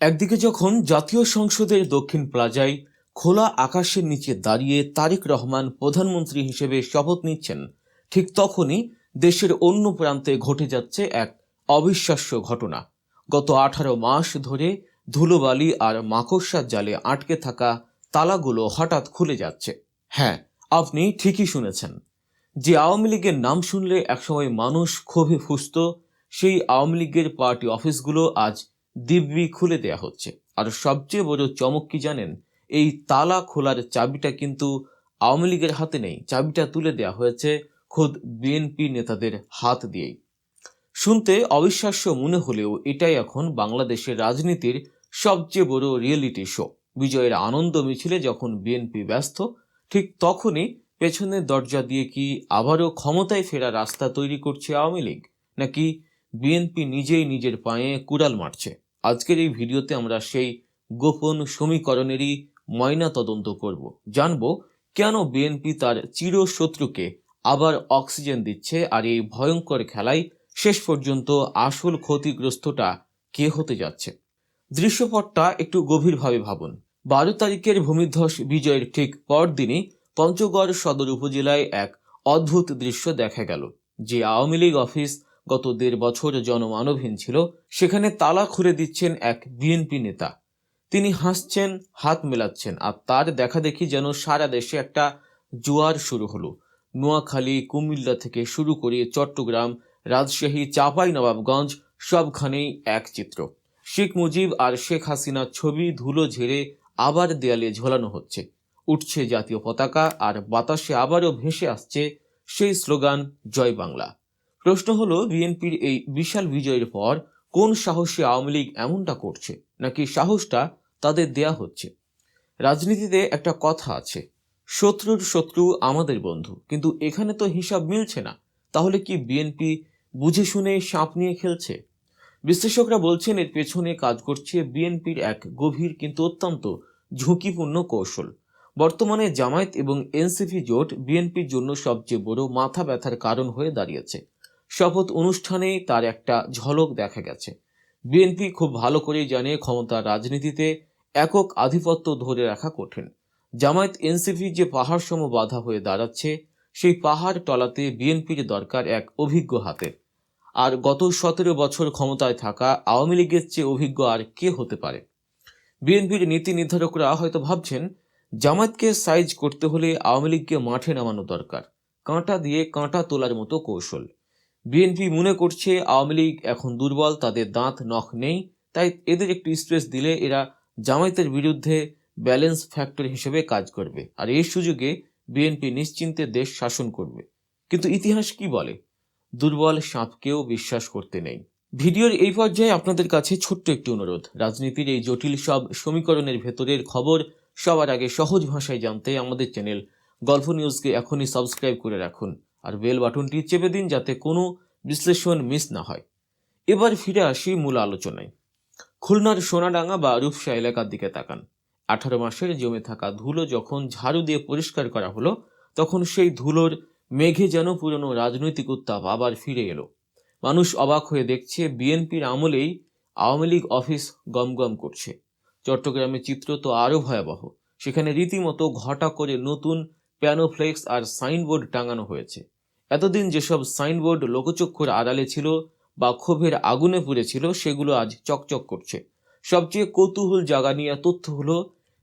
একদিকে যখন জাতীয় সংসদের দক্ষিণ প্লাজায় খোলা আকাশের নিচে দাঁড়িয়ে তারেক রহমান প্রধানমন্ত্রী হিসেবে শপথ নিচ্ছেন, ঠিক তখনই দেশের অন্য প্রান্তে ঘটে যাচ্ছে এক অবিশ্বাস্য ঘটনা। গত 18 মাস ধরে ধুলোবালি আর মাকড়সার জালে আটকে থাকা তালাগুলো হঠাৎ খুলে যাচ্ছে। হ্যাঁ, আপনি ঠিকই শুনেছেন। যে আওয়ামী লীগের নাম শুনলে একসময় মানুষ ক্ষোভে ফুঁসত, সেই আওয়ামী লীগের পার্টি অফিসগুলো আজ দিব্যি খুলে দেয়া হচ্ছে। আর সবচেয়ে বড় চমক কি জানেন? এই তালা খোলার চাবিটা কিন্তু আওয়ামী লীগের হাতে নেই, চাবিটা তুলে দেয়া হয়েছে খোদ বিএনপি নেতাদের হাত দিয়েই। শুনতে অবিশ্বাস্য মনে হলেও এটাই এখন বাংলাদেশের রাজনীতির সবচেয়ে বড় রিয়েলিটি শো। বিজয়ের আনন্দ মিছিলে যখন বিএনপি ব্যস্ত, ঠিক তখনই পেছনের দরজা দিয়ে কি আবারও ক্ষমতায় ফেরার রাস্তা তৈরি করছে আওয়ামী লীগ, নাকি বিএনপি নিজেই নিজের পায়ে কুড়াল মারছে? আজকের এই ভিডিওতে আমরা সেই গোপন সমীকরণেরই ময়না তদন্ত করব, জানব কেন বিএনপি তার চিরশত্রুকে আবার অক্সিজেন দিচ্ছে, আর এই ভয়ঙ্কর খেলায় শেষ পর্যন্ত আসল ক্ষতিগ্রস্তটা কে হতে যাচ্ছে। দৃশ্যপটটা একটু গভীরভাবে ভাবুন। 12 তারিখের ভূমিধ্বস বিজয়ের ঠিক পরদিনই পঞ্চগড় সদর উপজেলায় এক অদ্ভুত দৃশ্য দেখা গেল। যে আওয়ামী লীগ অফিস গত 1.5 বছর জনমানবহীন ছিল, সেখানে তালা খুলে দিচ্ছেন এক বিএনপি নেতা। তিনি হাসছেন, হাত মেলাচ্ছেন, আর তার দেখাদেখি যেন সারা দেশে একটা জোয়ার শুরু হলো। নোয়াখালী, কুমিল্লা থেকে শুরু করে চট্টগ্রাম, রাজশাহী, চাঁপাইনবাবগঞ্জ সবখানেই এক চিত্র। শেখ মুজিব আর শেখ হাসিনার ছবি ধুলো ঝেড়ে আবার দেয়ালে ঝোলানো হচ্ছে। উঠছে জাতীয় পতাকা, আর বাতাসে আবারও ভেসে আসছে সেই স্লোগান, জয় বাংলা। প্রশ্ন হলো, বিএনপির এই বিশাল বিজয়ের পর কোন সাহসী আওয়ামী লীগ এমনটা করছে, নাকি সাহসটা তাদের দেয়া হচ্ছে? রাজনীতিতে একটা কথা আছে, শত্রুর শত্রু আমাদের বন্ধু, কিন্তু এখানে তো হিসাব মিলছে না। তাহলে কি বিএনপি বুঝে শুনে সাপ নিয়ে খেলছে? বিশ্লেষকরা বলছেন এর পেছনে কাজ করছে বিএনপির এক গভীর কিন্তু অত্যন্ত ঝুঁকিপূর্ণ কৌশল। বর্তমানে জামায়াত এবং এনসিপি জোট বিএনপির জন্য সবচেয়ে বড় মাথা ব্যথার কারণ হয়ে দাঁড়িয়েছে। শপথ অনুষ্ঠানে তার একটা ঝলক দেখা গেছে। বিএনপি খুব ভালো করেই জানে ক্ষমতার রাজনীতিতে একক আধিপত্য ধরে রাখা কঠিন। জামায়াত এনসিপি যে পাহাড় সম বাধা হয়ে দাঁড়াচ্ছে, সেই পাহাড় টলাতে বিএনপির দরকার এক অভিজ্ঞ হাতের। আর গত 17 বছর ক্ষমতায় থাকা আওয়ামী লীগের চেয়ে অভিজ্ঞ আর কে হতে পারে? বিএনপির নীতি নির্ধারকরা হয়তো ভাবছেন, জামায়াতকে সাইজ করতে হলে আওয়ামী লীগকে মাঠে নামানো দরকার, কাঁটা দিয়ে কাঁটা তোলার মতো কৌশল। বিএনপি মনে করছে আওয়ামী লীগ এখন দুর্বল, তাদের দাঁত নখ নেই, তাই এদের একটু স্ট্রেস দিলে এরা জামায়াতের বিরুদ্ধে ব্যালেন্স ফ্যাক্টর হিসেবে কাজ করবে, আর এই সুযোগে বিএনপি নিশ্চিন্তে দেশ শাসন করবে। কিন্তু ইতিহাস কি বলে? দুর্বল সাপকেও বিশ্বাস করতে নেই। ভিডিওর এই পর্যায়ে আপনাদের কাছে ছোট্ট একটি অনুরোধ, রাজনীতির এই জটিল সব সমীকরণের ভেতরের খবর সবার আগে সহজ ভাষায় জানতে আমাদের চ্যানেল গল্প নিউজকে এখনই সাবস্ক্রাইব করে রাখুন, আর বেল বাটনটি চেপে দিন যাতে কোনো বিশ্লেষণ মিস না হয়। এবার ফিরে আসি মূল আলোচনায়। খুলনার সোনাডাঙ্গা বা রূপসা এলাকার দিকে তাকান। 18 মাসের জমে থাকা ধুলো যখন ঝাড়ু দিয়ে পরিষ্কার করা হলো, তখন সেই ধুলোর মেঘে যেন পুরনো রাজনৈতিক উত্তাপ আবার ফিরে এলো। মানুষ অবাক হয়ে দেখছে, বিএনপির আমলেই আওয়ামী লীগ অফিস গমগম করছে। চট্টগ্রামের চিত্র তো আরও ভয়াবহ। সেখানে রীতিমতো ঘটা করে নতুন প্যানোফ্লেক্স আর সাইনবোর্ড টাঙানো হয়েছে। এতদিন যেসব সাইনবোর্ড লোকচক্ষুর আড়ালে ছিল বা ক্ষোভের আগুনে পুড়েছিল, সেগুলো আজ চকচক করছে। সবচেয়ে কৌতূহল জাগানিয়া তথ্য হলো,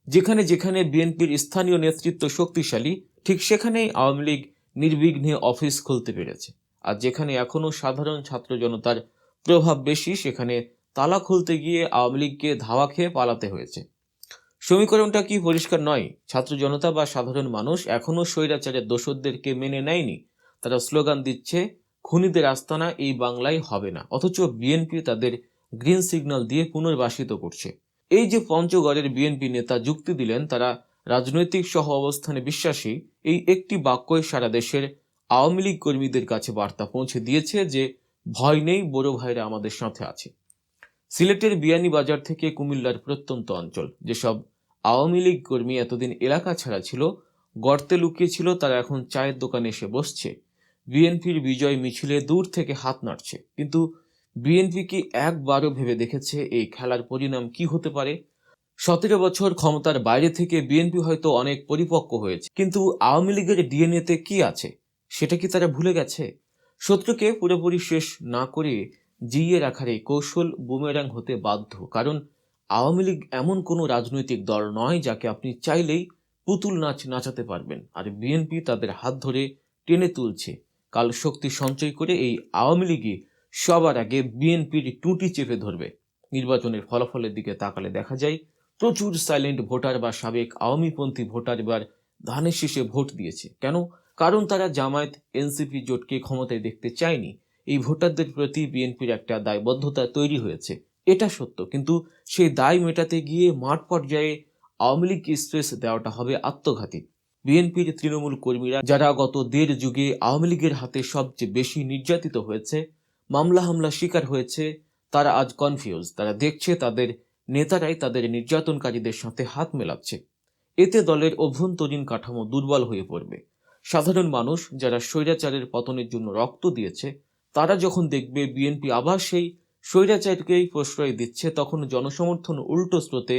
যেখানে যেখানে বিএনপির স্থানীয় নেতৃত্ব শক্তিশালী, ঠিক সেখানেই আওয়ামী লীগ নির্বিঘ্নে অফিস খুলতে পেরেছে। আর যেখানে এখনো সাধারণ ছাত্র জনতার প্রভাব বেশি, সেখানে তালা খুলতে গিয়ে আওয়ামী লীগকে ধাওয়া খেয়ে পালাতে হয়েছে। সমীকরণটা কি পরিষ্কার নয়? ছাত্র জনতা বা সাধারণ মানুষ এখনো স্বৈরাচারের দোসরদেরকে মেনে নেয়নি। তারা স্লোগান দিচ্ছে, খুনিদের আস্তানা এই বাংলায় হবে না, অথচ বিএনপি তাদের গ্রিন সিগন্যাল দিয়ে পুনর্বাসিত করছে। এই যে পঞ্চগড়ের বিএনপি নেতা যুক্তি দিলেন তারা রাজনৈতিক সহ অবস্থানে বিশ্বাসী, এই একটি বাক্যই সারা দেশের আওয়ামী লীগ কর্মীদের কাছে বার্তা পৌঁছে দিয়েছে যে ভয় নেই, বড় ভাইরা আমাদের সাথে আছে। সিলেটের বিয়ানীবাজার থেকে কুমিল্লার প্রত্যন্ত অঞ্চল, যেসব আওয়ামী লীগ কর্মী এতদিন এলাকা ছাড়া ছিল, গর্তে লুকিয়ে ছিল, তারা এখন চায়ের দোকানে এসে বসছে। বিএনপির বিজয় মিছিলে দূর থেকে হাত নাড়ছে। কিন্তু বিএনপি কি একবারও ভেবে দেখেছে এই খেলার পরিণাম কি হতে পারে? 17 বছর ক্ষমতার বাইরে থেকে বিএনপি হয়তো অনেক পরিপক্ক হয়েছে, কিন্তু আওয়ামী লীগের ডিএনএতে কি আছে সেটা কি তারা ভুলে গেছে? শত্রুকে পুরোপুরি শেষ না করে জিইয়ে রাখার এই কৌশল বুমেরাং হতে বাধ্য, কারণ আওয়ামী লীগ এমন কোনো রাজনৈতিক দল নয় যাকে আপনি চাইলেই পুতুল নাচ নাচাতে পারবেন। আর বিএনপি তাদের হাত ধরে টেনে তুলছে। কাল শক্তি সঞ্চয় করে এই আওয়ামী লীগই সবার আগে বিএনপির টুঁটি চেপে ধরবে। নির্বাচনের ফলাফলের দিকে তাকালে দেখা যায় প্রচুর সাইলেন্ট ভোটার বা সাবেক আওয়ামীপন্থী ভোটার এবার ধানের শীষে ভোট দিয়েছে। কেন? কারণ তারা জামায়াত এনসিপি জোটকে ক্ষমতায় দেখতে চায়নি। এই ভোটারদের প্রতি বিএনপির একটা দায়বদ্ধতা তৈরি হয়েছে, এটা সত্য, কিন্তু সেই দায় মেটাতে গিয়ে মাঠ পর্যায়ে আওয়ামী লীগকে স্ট্রেস দেওয়াটা হবে আত্মঘাতী। বিএনপির তৃণমূল কর্মীরা যারা গত 1.5 যুগে আওয়ামী লীগের হাতে সবচেয়ে বেশি নির্যাতিত হয়েছে, মামলা হামলা শিকার হয়েছে, তারা আজ কনফিউজ। তারা দেখছে তাদের নেতারাই তাদের নির্যাতনকারীদের সাথে হাত মেলাচ্ছে। এতে দলের অভ্যন্তরীণ কাঠামো দুর্বল হয়ে পড়বে। সাধারণ মানুষ যারা স্বৈরাচারের পতনের জন্য রক্ত দিয়েছে, তারা যখন দেখবে বিএনপি আবার সেই স্বৈরাচারকেই প্রশ্রয় দিচ্ছে, তখন জনসমর্থন উল্টো স্রোতে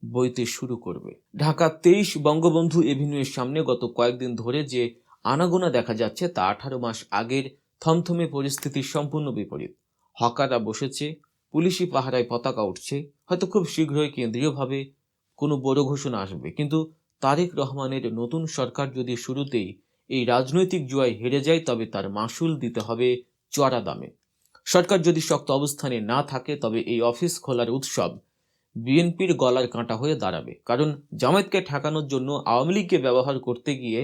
বইতে শুরু করবে। ঢাকা 23 বঙ্গবন্ধু এভিনিউয়ের সামনে গত কয়েকদিন ধরে যে আনাগোনা দেখা যাচ্ছে তা 18 মাস আগের থমথমে পরিস্থিতির সম্পূর্ণ বিপরীত। হকাররা বসেছে, পুলিশি পাহারায় পতাকা উঠছে, হয়তো খুব শীঘ্রই কেন্দ্রীয়ভাবে কোনো বড় ঘোষণা আসবে। কিন্তু তারেক রহমানের নতুন সরকার যদি শুরুতেই এই রাজনৈতিক জুয়ায় হেরে যায়, তবে তার মাসুল দিতে হবে চড়া দামে। সরকার যদি শক্ত অবস্থানে না থাকে, তবে এই অফিস খোলার উৎসব বিএনপির গলার কাঁটা হয়ে দাঁড়াবে। কারণ জামায়াতকে ঠেকানোর জন্য আওয়ামী লীগকে ব্যবহার করতে গিয়ে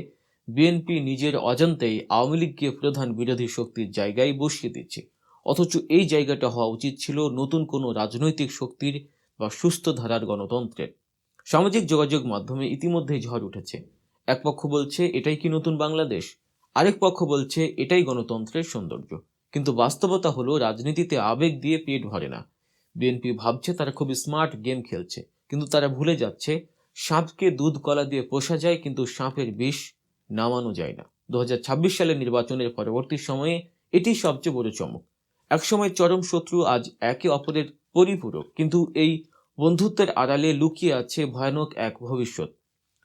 বিএনপি নিজের অজান্তেই আওয়ামী লীগকে প্রধান বিরোধী শক্তির জায়গায় বসিয়ে দিচ্ছে। অথচ এই জায়গাটা হওয়া উচিত ছিল নতুন কোনো রাজনৈতিক শক্তির বা সুস্থ ধারার গণতন্ত্রের। সামাজিক যোগাযোগ মাধ্যমে ইতিমধ্যেই ঝড় উঠেছে। এক পক্ষ বলছে এটাই কি নতুন বাংলাদেশ, আরেক পক্ষ বলছে এটাই গণতন্ত্রের সৌন্দর্য। কিন্তু বাস্তবতা হলো রাজনীতিতে আবেগ দিয়ে পেট ভরে না। বিএনপি ভাবছে তারা খুব স্মার্ট গেম খেলছে, কিন্তু তারা ভুলে যাচ্ছে সাপকে দুধ কলা দিয়ে পোষা যায়, কিন্তু সাপের বিষ নামানো যায় না। 2026 সালের নির্বাচনের পরবর্তী সময়ে এটি সবচেয়ে বড় চমক। একসময় চরম শত্রু আজ একে অপরের পরিপূরক, কিন্তু এই বন্ধুত্বের আড়ালে লুকিয়ে আছে ভয়ানক এক ভবিষ্যৎ।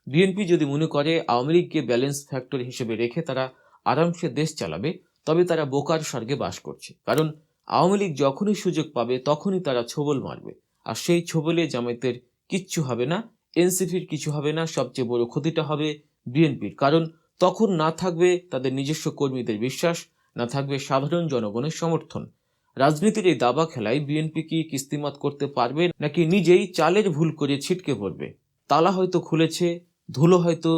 বিএনপি যদি মনে করে আওয়ামী লীগকে ব্যালেন্স ফ্যাক্টর হিসেবে রেখে তারা আরামসে দেশ চালাবে, তবে তারা বোকার স্বর্গে বাস করছে। কারণ আওয়ামী লীগ যখনই সুযোগ পাবে তখনই তারা ছোবল মারবে, আর সেই ছোবলে জামায়াতের কিচ্ছু হবে না, এনসিপির কিছু হবে না, সবচেয়ে বড় ক্ষতিটা হবে বিএনপির। কারণ তখন না থাকবে তাদের নিজস্ব কর্মীদের বিশ্বাস, না থাকবে সাধারণ জনগণের সমর্থন। রাজনীতির এই দাবা খেলায় বিএনপি কি কিস্তিমাত করতে পারবে, নাকি নিজেই চালের ভুল করে ছিটকে পড়বে? তালা হয়তো খুলেছে, ধুলো হয়তো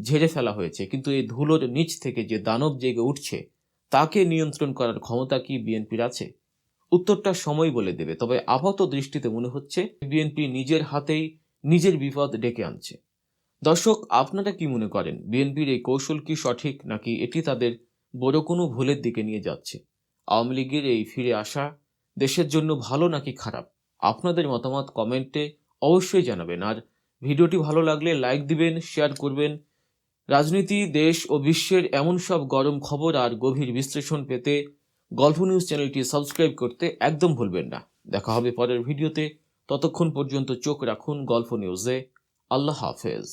ঝেড়ে ফেলা হয়েছে, কিন্তু এই ধুলোর নিচ থেকে যে দানব জেগে উঠছে তাকে নিয়ন্ত্রণ করার ক্ষমতা কি বিএনপির আছে? উত্তরটা সময় বলে দেবে। তবে আপাত দৃষ্টিতে মনে হচ্ছে বিএনপি নিজের হাতেই নিজের বিপদ ডেকে আনছে। দর্শক, আপনারা কি মনে করেন, বিএনপির এই কৌশল কি সঠিক, নাকি এটি তাদের বড় কোনো ভুলের দিকে নিয়ে যাচ্ছে? আওয়ামী লীগের এই ফিরে আসা দেশের জন্য ভালো নাকি খারাপ? আপনাদের মতামত কমেন্টে অবশ্যই জানাবেন। আর ভিডিওটি ভালো লাগলে লাইক দিবেন, শেয়ার করবেন। রাজনীতি, দেশ ও বিশ্বের এমন সব গরম খবর আর গভীর বিশ্লেষণ পেতে গল্প নিউজ চ্যানেলটি সাবস্ক্রাইব করতে একদম ভুলবেন না। দেখা হবে পরের ভিডিওতে। ততক্ষণ পর্যন্ত চোখ রাখুন গল্প নিউজে। আল্লাহ হাফেজ।